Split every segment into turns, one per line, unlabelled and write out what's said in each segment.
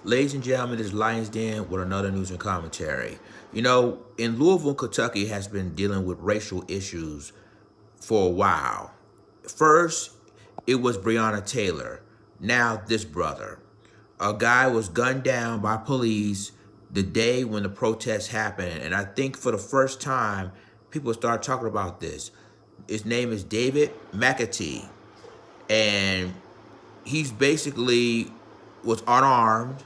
Ladies and gentlemen, this is Lions Den with another news and commentary. You know, in Louisville, Kentucky has been dealing with racial issues for a while. First, it was Breonna Taylor. Now this brother. A guy was gunned down by police the day when the protests happened. And I think for the first time, people start talking about this. His name is David McAtee. And he's basically was unarmed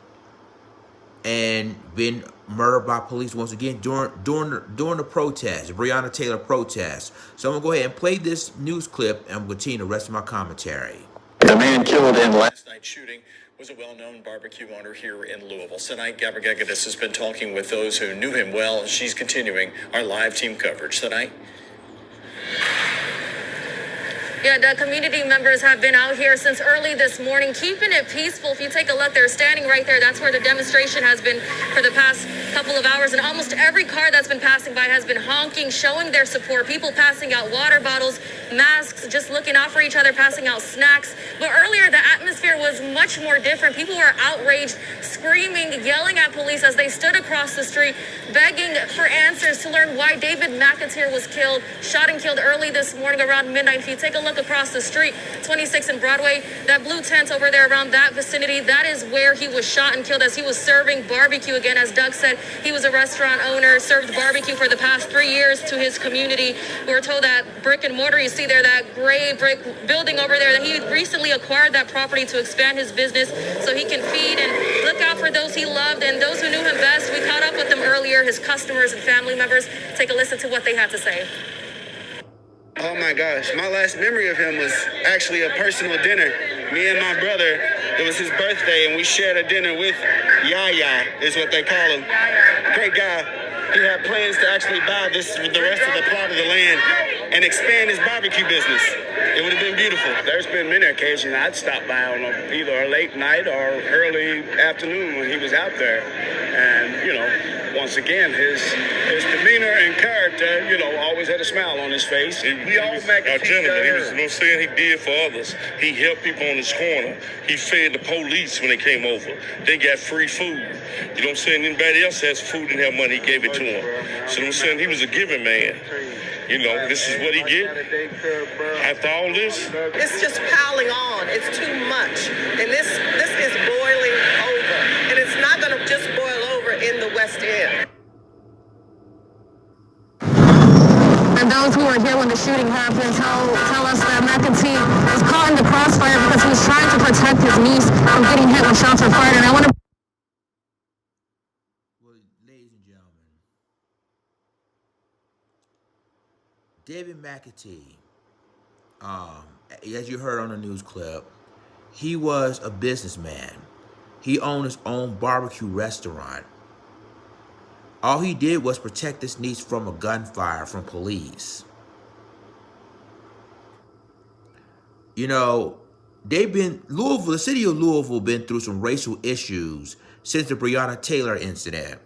and been murdered by police once again during the protest, the Breonna Taylor protest. So I'm gonna go ahead and play this news clip and continue the rest of my commentary.
The man killed in last night's shooting was a well-known barbecue owner here in Louisville. Tonight, Gabby Gagadis has been talking with those who knew him well. She's continuing our live team coverage tonight.
Yeah, the community members have been out here since early this morning, keeping it peaceful. If you take a look, they're standing right there. That's where the demonstration has been for the past couple of hours. And almost every car that's been passing by has been honking, showing their support. People passing out water bottles, masks, just looking out for each other, passing out snacks. But earlier, the atmosphere was much more different. People were outraged, screaming, yelling at police as they stood across the street, begging for answers to learn why David McAtee was killed, shot and killed early this morning around midnight. If you take a look across the street, 26 and Broadway, that blue tent over there around that vicinity, that is where he was shot and killed as he was serving barbecue. Again, as Doug said, he was a restaurant owner, served barbecue for the past 3 years to his community. We were told that brick and mortar, you see there, that gray brick building over there, that he recently acquired that property to expand his business so he can feed and look out for those he loved and those who knew him best. We caught up with them earlier, his customers and family members. Take a listen to what they had to say.
Oh my gosh, my last memory of him was actually a personal dinner. Me and my brother, it was his birthday and we shared a dinner with Yaya, is what they call him. Great guy. He had plans to actually buy the rest of the plot of the land and expand his barbecue business. It would have been beautiful.
There's been many occasions I'd stop by on either a late night or early afternoon when he was out there. And, you know, once again, his demeanor and character, you know, always had a smile on his face.
We all make a gentleman. He was, you know what I'm saying? He did for others. He helped people on his corner. He fed the police when they came over. They got free food. You know what I'm saying? Anybody else has food, didn't have money, he gave it to him. So I'm saying he was a giving man. You know, this is what he get. After all this,
it's just piling on. It's too much. And this is boiling over. And it's not going to just boil over in the West End.
And those who were here when the shooting happened tell us that McAtee was caught in the crossfire because he was trying to protect his niece from getting hit when shots were fired. And I want to...
Well, ladies and gentlemen, David McAtee, as you heard on the news clip, he was a businessman. He owned his own barbecue restaurant. All he did was protect his niece from a gunfire from police. You know, the city of Louisville been through some racial issues since the Breonna Taylor incident.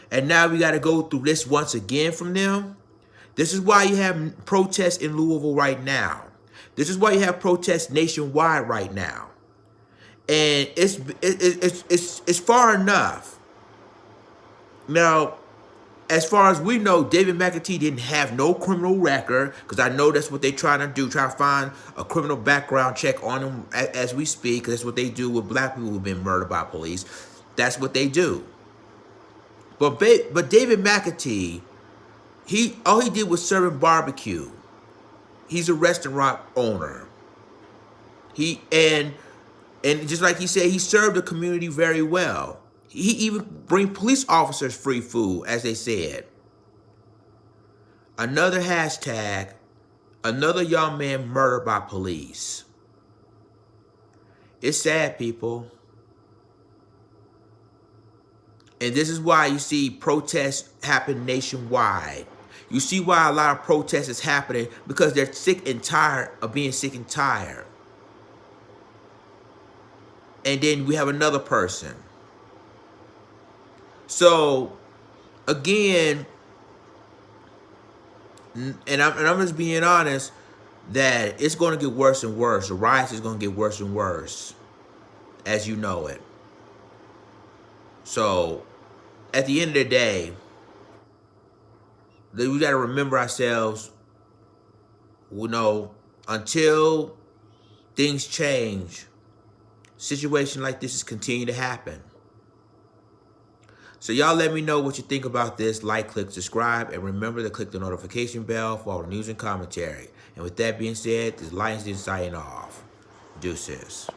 And now we got to go through this once again from them. This is why you have protests in Louisville right now. This is why you have protests nationwide right now. And it's far enough. Now, as far as we know, David McAtee didn't have no criminal record, because I know that's what they're trying to do, try to find a criminal background check on him as we speak, because that's what they do with black people who've been murdered by police. That's what they do. But David McAtee, all he did was serving barbecue. He's a restaurant owner. And just like he said, he served the community very well. He even bring police officers free food, as they said. Another hashtag, another young man murdered by police. It's sad, people. And this is why you see protests happen nationwide. You see why a lot of protests is happening, because they're sick and tired of being sick and tired. And then we have another person. So, again, and I'm just being honest, that it's going to get worse and worse. The riots is going to get worse and worse, as you know it. So at the end of the day, we got to remember ourselves, you know, until things change, situations like this is continue to happen. So y'all let me know what you think about this. Like, click, subscribe, and remember to click the notification bell for all the news and commentary. And with that being said, this Lions Den signing off. Deuces.